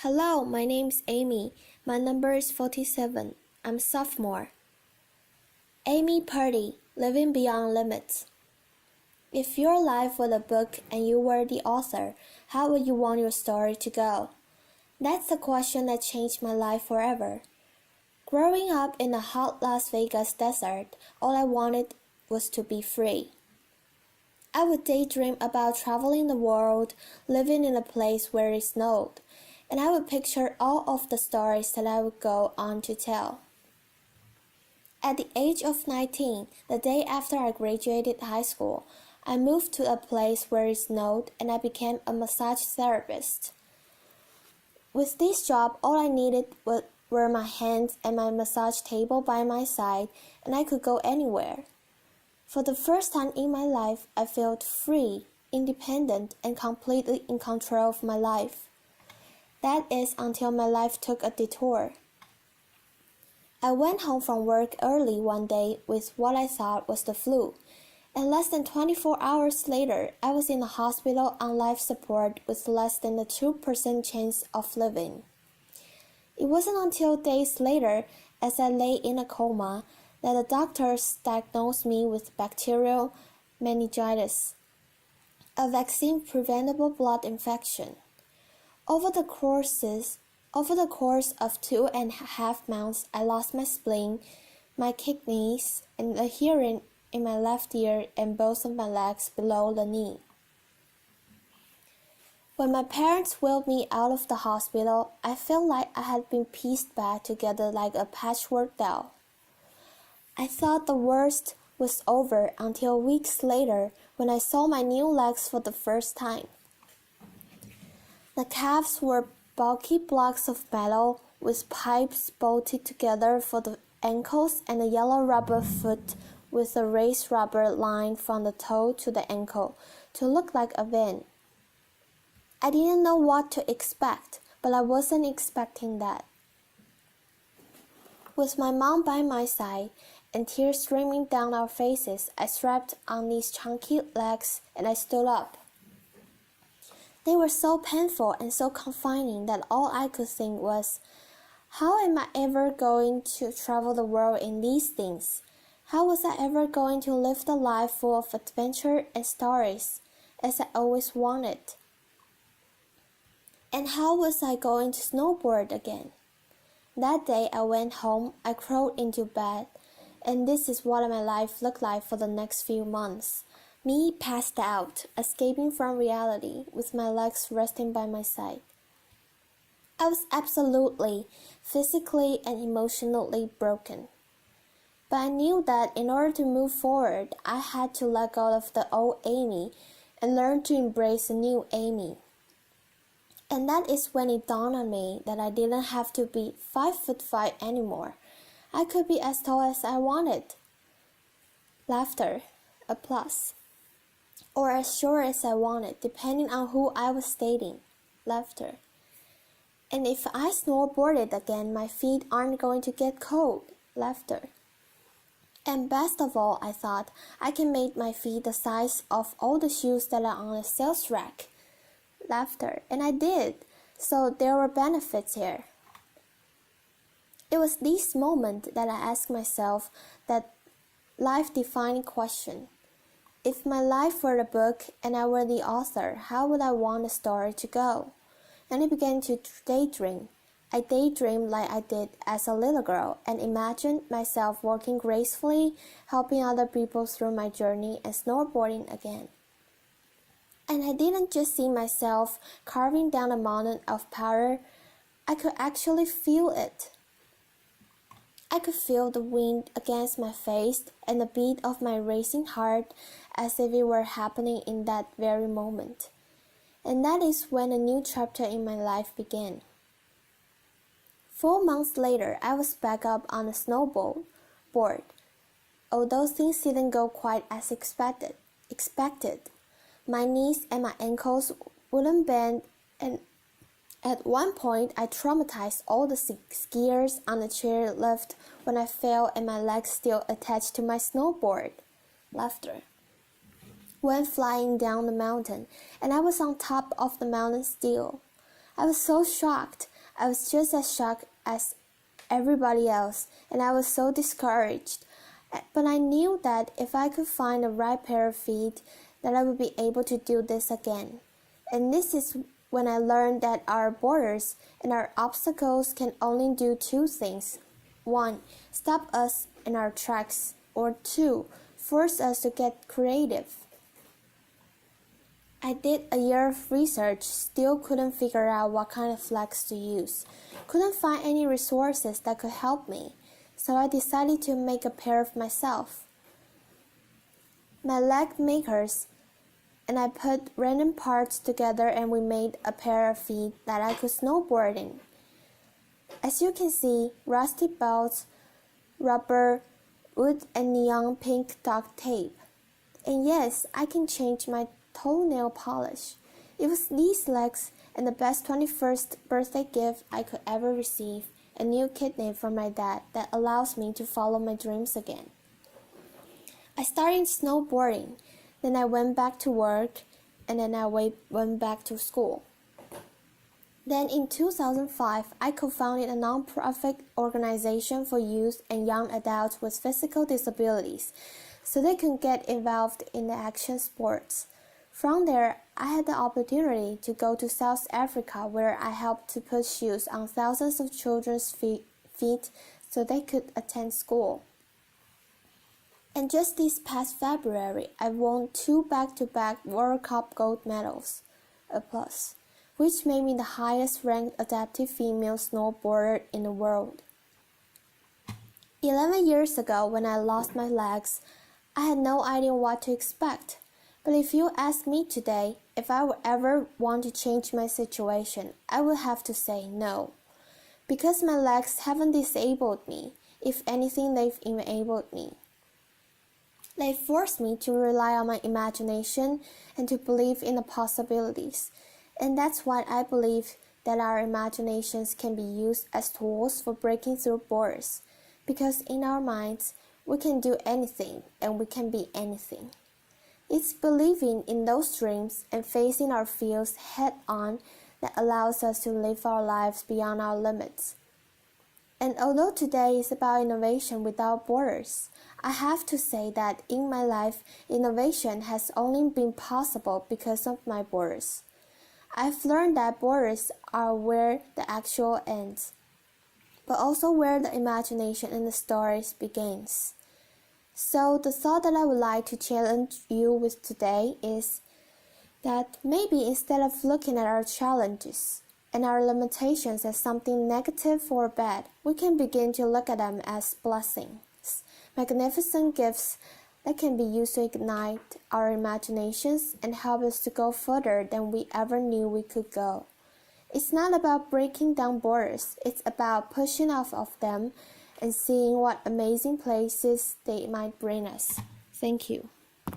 Hello, my name's Amy. My number is 47. I'm sophomore. Amy Purdy, Living Beyond Limits. If your life were a book and you were the author, how would you want your story to go? That's the question that changed my life forever. Growing up in the hot Las Vegas desert, all I wanted was to be free. I would daydream about traveling the world, living in a place where it snowed, and I would picture all of the stories that I would go on to tell. At the age of 19, the day after I graduated high school, I moved to a place where it snowed and I became a massage therapist. With this job, all I needed were my hands and my massage table by my side, and I could go anywhere. For the first time in my life, I felt free, independent, and completely in control of my life. That is until my life took a detour. I went home from work early one day with what I thought was the flu, and less than 24 hours later, I was in the hospital on life support with less than a 2% chance of living. It wasn't until days later, as I lay in a coma, that the doctors diagnosed me with bacterial meningitis, a vaccine-preventable blood infection. Over the course of 2.5 months, I lost my spleen, my kidneys, and the hearing in my left ear and both of my legs below the knee. When my parents wheeled me out of the hospital, I felt like I had been pieced back together like a patchwork doll. I thought the worst was over until weeks later when I saw my new legs for the first time. The calves were bulky blocks of metal with pipes bolted together for the ankles and a yellow rubber foot with a raised rubber line from the toe to the ankle to look like a van. I didn't know what to expect, but I wasn't expecting that. With my mom by my side and tears streaming down our faces, I strapped on these chunky legs and I stood up. They were so painful and so confining that all I could think was, how am I ever going to travel the world in these things? How was I ever going to live the life full of adventure and stories, as I always wanted? And how was I going to snowboard again? That day I went home, I crawled into bed, and this is what my life looked like for the next few months. Me passed out, escaping from reality, with my legs resting by my side. I was absolutely, physically and emotionally broken. But I knew that in order to move forward, I had to let go of the old Amy and learn to embrace a new Amy. And that is when it dawned on me that I didn't have to be 5'5" anymore. I could be as tall as I wanted. Laughter, applause. Or as short as I wanted, depending on who I was dating. Laughter. And if I snowboarded again, my feet aren't going to get cold. Laughter. And best of all, I thought, I can make my feet the size of all the shoes that are on a sales rack. Laughter. And I did. So there were benefits here. It was this moment that I asked myself that life-defining question. If my life were a book and I were the author, how would I want the story to go? And I began to daydream. I daydreamed like I did as a little girl and imagined myself walking gracefully, helping other people through my journey and snowboarding again. And I didn't just see myself carving down a mountain of powder, I could actually feel it. I could feel the wind against my face and the beat of my racing heart as if it were happening in that very moment. And that is when a new chapter in my life began. 4 months later, I was back up on a snowboard, although things didn't go quite as expected. My knees and my ankles wouldn't bend, and at one point I traumatized all the skiers on the chairlift when I fell and my legs still attached to my snowboard. Laughter. Went flying down the mountain, and I was on top of the mountain still. I was so shocked. I was just as shocked as everybody else, and I was so discouraged. But I knew that if I could find the right pair of feet, that I would be able to do this again. And this is when I learned that our borders and our obstacles can only do two things. One, stop us in our tracks, or two, force us to get creative. I did a year of research, still couldn't figure out what kind of flags to use. Couldn't find any resources that could help me, so I decided to make a pair of myself. My leg makers and I put random parts together and we made a pair of feet that I could snowboard in. As you can see, rusty belts, rubber, wood and neon pink duct tape. And yes, I can change my toenail polish. It was these legs and the best 21st birthday gift I could ever receive, a new kidney from my dad that allows me to follow my dreams again. I started snowboarding, then I went back to work, and then I went back to school. Then in 2005, I co-founded a non-profit organization for youth and young adults with physical disabilities, so they can get involved in the action sports. From there, I had the opportunity to go to South Africa where I helped to put shoes on thousands of children's feet so they could attend school. And just this past February, I won 2 back-to-back World Cup gold medals, a plus, which made me the highest-ranked adaptive female snowboarder in the world. 11 years ago, when I lost my legs, I had no idea what to expect. But if you ask me today if I would ever want to change my situation, I would have to say no. Because my legs haven't disabled me. If anything, they've enabled me. They forced me to rely on my imagination and to believe in the possibilities. And that's why I believe that our imaginations can be used as tools for breaking through borders. Because in our minds, we can do anything and we can be anything. It's believing in those dreams and facing our fears head-on that allows us to live our lives beyond our limits. And although today is about innovation without borders, I have to say that in my life, innovation has only been possible because of my borders. I've learned that borders are where the actual ends, but also where the imagination and the stories begins. So the thought that I would like to challenge you with today is that maybe instead of looking at our challenges and our limitations as something negative or bad, we can begin to look at them as blessings, magnificent gifts that can be used to ignite our imaginations and help us to go further than we ever knew we could go. It's not about breaking down borders, it's about pushing off of them and seeing what amazing places they might bring us. Thank you.